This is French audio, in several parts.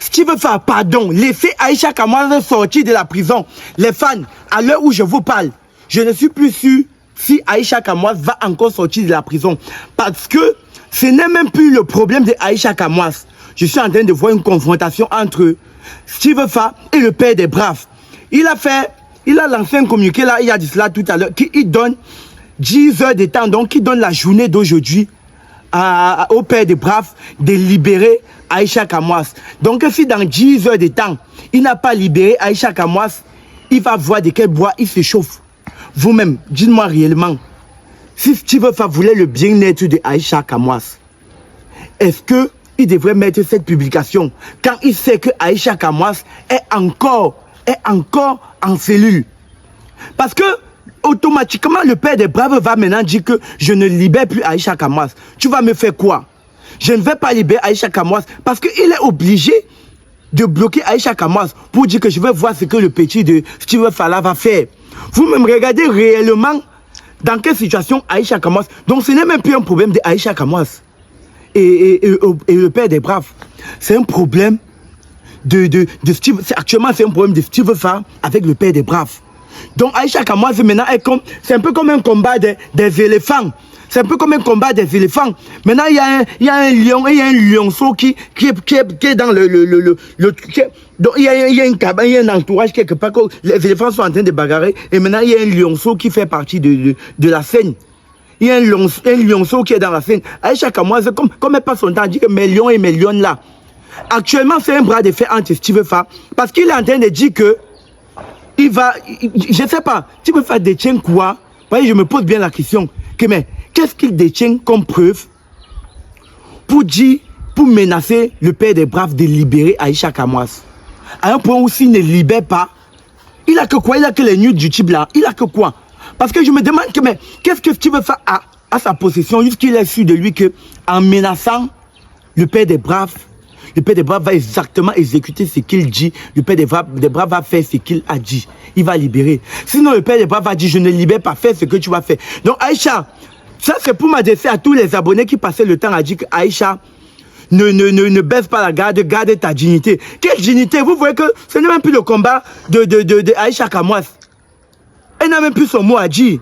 Steve Fa, pardon, laissez Aïcha Kamoise sortir de la prison. Les fans, à l'heure où je vous parle, je ne suis plus sûr si Aïcha Kamoise va encore sortir de la prison. Parce que ce n'est même plus le problème de Aïcha Kamoise. Je suis en train de voir une confrontation entre Steve Fa et le père des braves. Il a lancé un communiqué là, il y a de cela tout à l'heure, qui donne 10 heures de temps, donc qui donne la journée d'aujourd'hui au père des braves de libérer Aïcha Kamoise. Donc si dans 10 heures de temps, il n'a pas libéré Aïcha Kamoise, il va voir de quel bois il se chauffe. Vous-même, dites-moi réellement, si Steve Fa voulait le bien-être de Aïcha Kamoise, est-ce qu'il devrait mettre cette publication quand il sait que Aïcha Kamoise est encore en cellule? Parce que automatiquement, le père des braves va maintenant dire que je ne libère plus Aïcha Kamoise. Tu vas me faire quoi? Je ne vais pas libérer Aïcha Kamoise parce qu'il est obligé de bloquer Aïcha Kamoise pour dire que je vais voir ce que le petit de Steve Fala va faire. Vous-même regardez réellement dans quelle situation Aïcha Kamoise. Donc ce n'est même plus un problème de Aïcha Kamoise et le père des braves. C'est un problème de Steve. Actuellement, c'est un problème de Steve Fa avec le père des braves. Donc Aïcha Kamoise maintenant est comme, c'est un peu comme un combat des éléphants. C'est un peu comme un combat des éléphants. Maintenant il y a un lion et il y a un lionceau qui est dans donc il y a une cabane, il y a un entourage quelque part que les éléphants sont en train de bagarrer. Et maintenant il y a un lionceau qui fait partie de la scène. Il y a un lionceau qui est dans la scène. Aïcha Kamoise, comme elle passe son temps, dit que mes lions et mes lionnes là. Actuellement c'est un bras de fer entre Steve Fa parce qu'il est en train de dire que il va, je ne sais pas, tu peux faire détient quoi? Voyez, je me pose bien la question. Que, mais qu'est-ce qu'il détient comme preuve pour dire, pour menacer le père des braves de libérer Aïcha Kamoise? À un point où s'il ne libère pas, il a que quoi? Il a que les nudes du type là. Il a que quoi? Parce que je me demande que, mais qu'est-ce que Steve Fa a à sa possession jusqu'il est sûr de lui que en menaçant le père des braves, le père des braves va exactement exécuter ce qu'il dit. Le père des braves va faire ce qu'il a dit. Il va libérer. Sinon, le père des braves va dire, je ne libère pas, fais ce que tu vas faire. Donc, Aïcha, ça c'est pour m'adresser à tous les abonnés qui passaient le temps à dire que Aïcha, ne baisse pas la garde, garde ta dignité. Quelle dignité? Vous voyez que ce n'est même plus le combat de Aïcha Kamoise. Elle n'a même plus son mot à dire.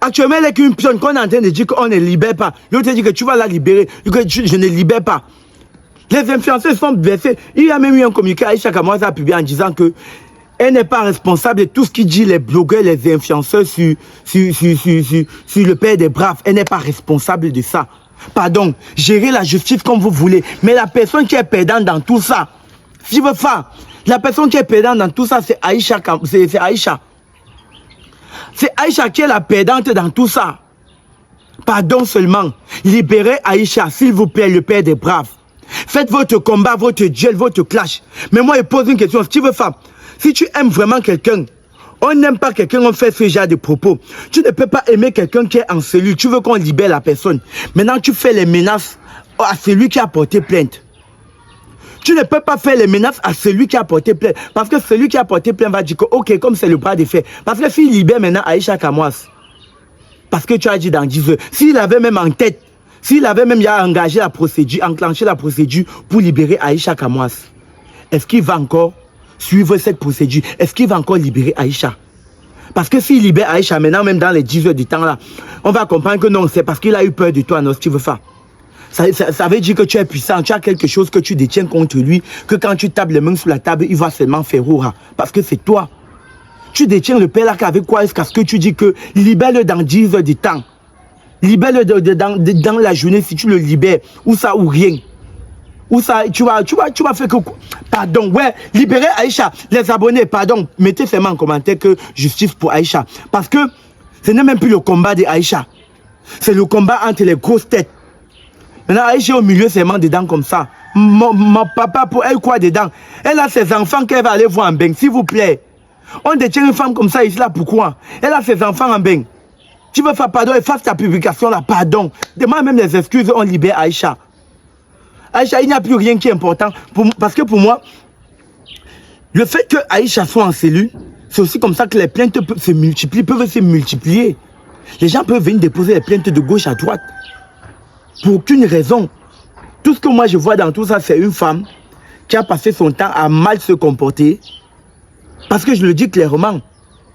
Actuellement, elle est qu'une personne qu'on est en train de dire qu'on ne libère pas. L'autre dit que tu vas la libérer, que je ne libère pas. Les influenceurs sont versés. Il y a même eu un communiqué, Aïcha Kamoise a publié en disant que elle n'est pas responsable de tout ce qui dit les blogueurs, les influenceurs sur le père des braves. Elle n'est pas responsable de ça. Pardon, gérez la justice comme vous voulez. Mais la personne qui est perdante dans tout ça, si vous faites, la personne qui est perdante dans tout ça, c'est Aïcha. C'est Aïcha. C'est Aïcha qui est la perdante dans tout ça. Pardon seulement. Libérez Aïcha, s'il vous plaît, le père des braves. Faites votre combat, votre duel, votre clash. Mais moi, je pose une question. Steve Fa, si tu aimes vraiment quelqu'un, on n'aime pas quelqu'un, on fait ce genre de propos. Tu ne peux pas aimer quelqu'un qui est en cellule. Tu veux qu'on libère la personne. Maintenant, tu fais les menaces à celui qui a porté plainte. Tu ne peux pas faire les menaces à celui qui a porté plainte. Parce que celui qui a porté plainte va dire que, ok, comme c'est le bras de fer. Parce que s'il libère maintenant Aïcha Kamoise, parce que tu as dit dans 10 heures, s'il avait même en tête, s'il avait même engagé la procédure, enclenché la procédure pour libérer Aïcha Kamoise, est-ce qu'il va encore suivre cette procédure? Est-ce qu'il va encore libérer Aïcha? Parce que s'il libère Aïcha maintenant, même dans les 10 heures du temps là, on va comprendre que non, c'est parce qu'il a eu peur de toi, non, Steve Fa. Ça veut dire que tu es puissant, tu as quelque chose que tu détiens contre lui, que quand tu tapes les mains sur la table, il va seulement faire hurrah. Parce que c'est toi. Tu détiens le père là avec quoi est-ce que tu dis que libère-le dans 10 heures du temps? Libère-le dans la journée si tu le libères, ou ça ou rien. Ou ça, tu vas faire que... Pardon, ouais, libérer Aïcha. Les abonnés, pardon, mettez seulement en commentaire que justice pour Aïcha. Parce que ce n'est même plus le combat de Aïcha. C'est le combat entre les grosses têtes. Maintenant, Aïcha est au milieu seulement dedans comme ça. Mon papa, pour elle, quoi dedans? Elle a ses enfants qu'elle va aller voir en bain, s'il vous plaît. On détient une femme comme ça ici, là, pourquoi? Elle a ses enfants en bain. Tu veux faire pardon, efface ta publication là, pardon. Demande même les excuses, on libère Aïcha. Aïcha, il n'y a plus rien qui est important. Parce que pour moi, le fait que Aïcha soit en cellule, c'est aussi comme ça que les plaintes peuvent se multiplier. Les gens peuvent venir déposer les plaintes de gauche à droite. Pour aucune raison. Tout ce que moi je vois dans tout ça, c'est une femme qui a passé son temps à mal se comporter. Parce que je le dis clairement,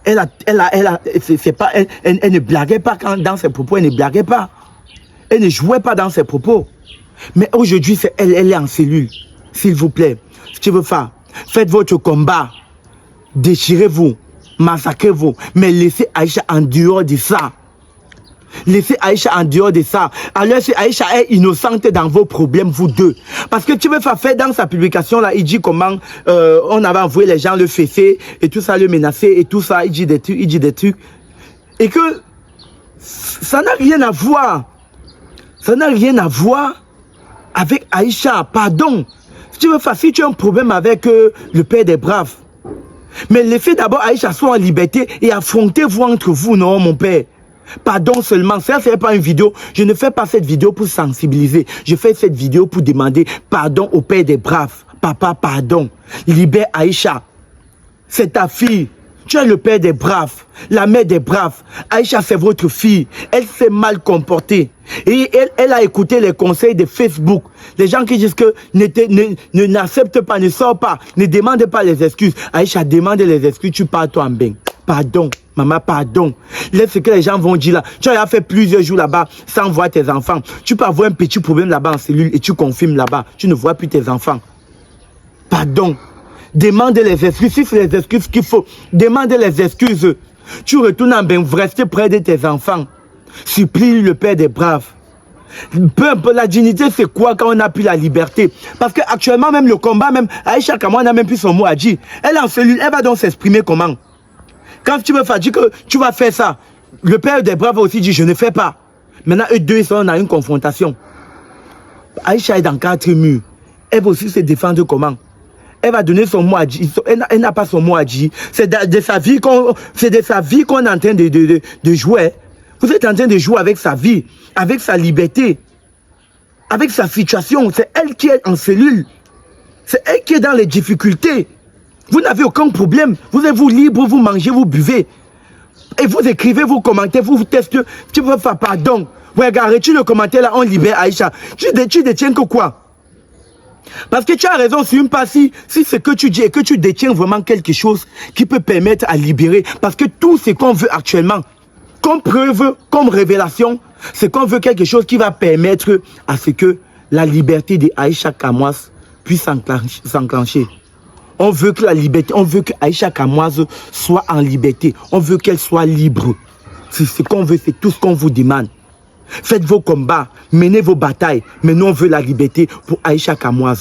elle ne blaguait pas dans ses propos, elle ne blaguait pas. Elle ne jouait pas dans ses propos. Mais aujourd'hui, elle est en cellule. S'il vous plaît, si tu veux faire, faites votre combat. Déchirez-vous, massacrez-vous. Mais laissez Aïcha en dehors de ça. Laissez Aïcha en dehors de ça. Alors si Aïcha est innocente dans vos problèmes, vous deux. Parce que tu veux faire dans sa publication, là, il dit comment on avait envoyé les gens le fesser et tout ça, le menacer et tout ça. Il dit des trucs, Et que ça n'a rien à voir. Ça n'a rien à voir avec Aïcha. Pardon. Si tu veux faire, si tu as un problème avec le père des braves, mais laissez d'abord Aïcha soit en liberté et affrontez-vous entre vous, non, mon père. Pardon seulement, ça c'est pas une vidéo. Je ne fais pas cette vidéo pour sensibiliser. Je fais cette vidéo pour demander pardon au père des braves. Papa, pardon. Libère Aïcha. C'est ta fille. Tu es le père des braves, la mère des braves. Aïcha, c'est votre fille. Elle s'est mal comportée. Et elle a écouté les conseils de Facebook. Les gens qui disent que n'accepte pas, ne sort pas, ne demande pas les excuses. Aïcha, demande les excuses, tu pars toi en bain. Pardon, maman, pardon. Laisse ce que les gens vont dire là. Tu as fait plusieurs jours là-bas sans voir tes enfants. Tu peux avoir un petit problème là-bas en cellule et tu confirmes là-bas. Tu ne vois plus tes enfants. Pardon. Demande les excuses. Si c'est les excuses qu'il faut, demande les excuses. Tu retournes en bain, rester près de tes enfants. Supplie le père des braves. Peu importe la dignité, c'est quoi quand on a plus la liberté? Parce que actuellement même le combat, même Aïcha Kamwa n'a même plus son mot à dire. Elle est en cellule, elle va donc s'exprimer comment? Quand tu me fais dire que tu vas faire ça, le père des braves aussi dit je ne fais pas. Maintenant eux deux ils sont dans une confrontation. Aïcha est dans 4 murs. Elle va aussi se défendre comment? Elle va donner son mot à dire. Elle n'a pas son mot à dire. C'est de sa vie qu'on est en train de jouer. Vous êtes en train de jouer avec sa vie, avec sa liberté, avec sa situation. C'est elle qui est en cellule. C'est elle qui est dans les difficultés. Vous n'avez aucun problème. Vous êtes vous libre, vous mangez, vous buvez. Et vous écrivez, vous commentez, vous testez. Tu peux faire pardon. Regarde, tu le commentaire là, on libère Aïcha. Tu détiens que quoi? Parce que tu as raison sur une partie, si c'est que tu dis et que tu détiens vraiment quelque chose qui peut permettre à libérer. Parce que tout ce qu'on veut actuellement, comme preuve, comme révélation, c'est qu'on veut quelque chose qui va permettre à ce que la liberté de Aïcha Kamwa puisse s'enclencher. On veut que la liberté, on veut que Aïcha Kamwa soit en liberté. On veut qu'elle soit libre. C'est ce qu'on veut, c'est tout ce qu'on vous demande. Faites vos combats, menez vos batailles, mais nous on veut la liberté pour Aïcha Kamwa.